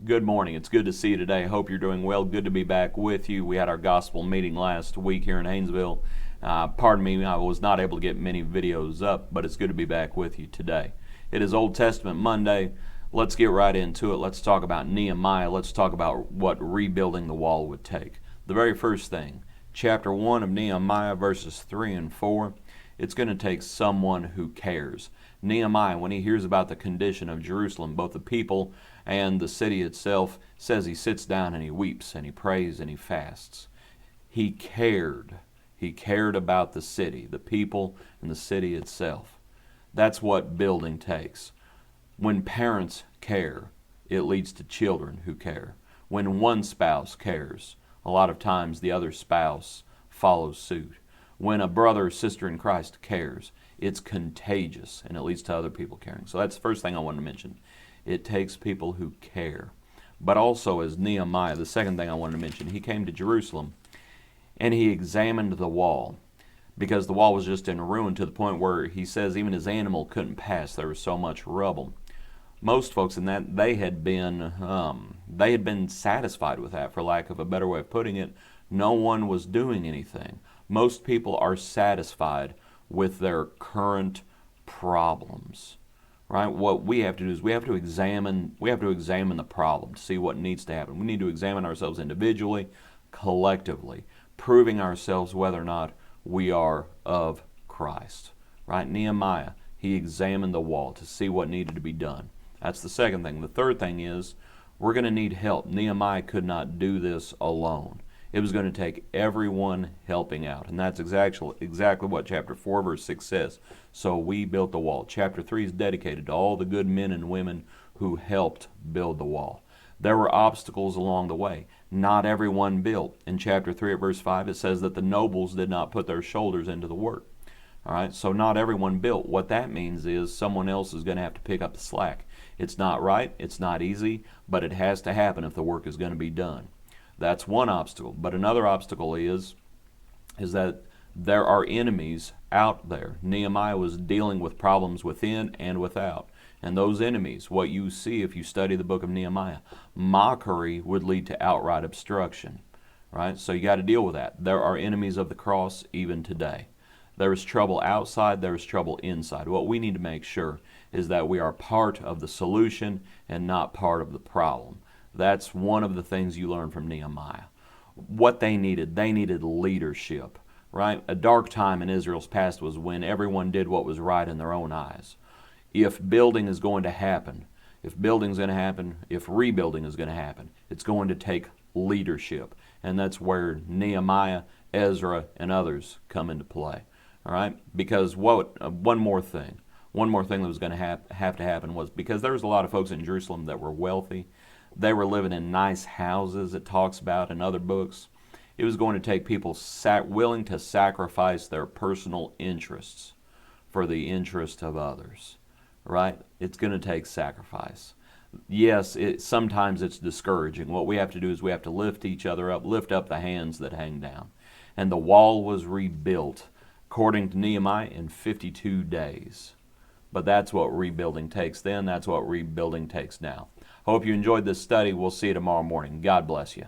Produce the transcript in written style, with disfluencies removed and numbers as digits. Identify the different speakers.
Speaker 1: Good morning. It's good to see you today. Hope you're doing well. Good to be back with you. We had our gospel meeting last week here in Haynesville. Pardon me, I was not able to get many videos up, but it's good to be back with you today. It is Old Testament Monday. Let's get right into it. Let's talk about Nehemiah. Let's talk about what rebuilding the wall would take. The very first thing, chapter 1 of Nehemiah, verses 3 and 4, it's going to take someone who cares. Nehemiah, when he hears about the condition of Jerusalem, both the people and the city itself, says he sits down and he weeps and he prays and he fasts. He cared. He cared about the city, the people, and the city itself. That's what building takes. When parents care, it leads to children who care. When one spouse cares, a lot of times the other spouse follows suit. When a brother or sister in Christ cares, it's contagious and it leads to other people caring. So that's the first thing I wanted to mention. It takes people who care. But also, as Nehemiah, the second thing I wanted to mention, he came to Jerusalem and he examined the wall because the wall was just in ruin to the point where he says even his animal couldn't pass. There was so much rubble. Most folks in that, they had been satisfied with that, for lack of a better way of putting it. No one was doing anything. Most people are satisfied with their current problems, right? What we have to do is we have to examine the problem to see what needs to happen. We need to examine ourselves individually, collectively, proving ourselves whether or not we are of Christ, right? Nehemiah, he examined the wall to see what needed to be done. That's the second thing. The third thing is we're going to need help. Nehemiah could not do this alone. It was going to take everyone helping out. And that's exactly what chapter 4, verse 6 says. So we built the wall. Chapter 3 is dedicated to all the good men and women who helped build the wall. There were obstacles along the way. Not everyone built. In chapter 3 at verse 5, it says that the nobles did not put their shoulders into the work. All right, so not everyone built. What that means is someone else is going to have to pick up the slack. It's not right, it's not easy, but it has to happen if the work is going to be done. That's one obstacle. But another obstacle is that there are enemies out there. Nehemiah was dealing with problems within and without. And those enemies, what you see if you study the book of Nehemiah, mockery would lead to outright obstruction. Right? So you got to deal with that. There are enemies of the cross even today. There is trouble outside, there is trouble inside. What we need to make sure is that we are part of the solution and not part of the problem. That's one of the things you learn from Nehemiah. What they needed leadership, right? A dark time in Israel's past was when everyone did what was right in their own eyes. If building is going to happen, if rebuilding is going to happen, it's going to take leadership. And that's where Nehemiah, Ezra, and others come into play. All right? Because one more thing that was going to have to happen was because there was a lot of folks in Jerusalem that were wealthy. They were living in nice houses, it talks about in other books. It was going to take people willing to sacrifice their personal interests for the interest of others, right? It's going to take sacrifice. Yes, sometimes it's discouraging. What we have to do is we have to lift each other up, lift up the hands that hang down. And the wall was rebuilt, according to Nehemiah, in 52 days. But that's what rebuilding takes then. That's what rebuilding takes now. Hope you enjoyed this study. We'll see you tomorrow morning. God bless you.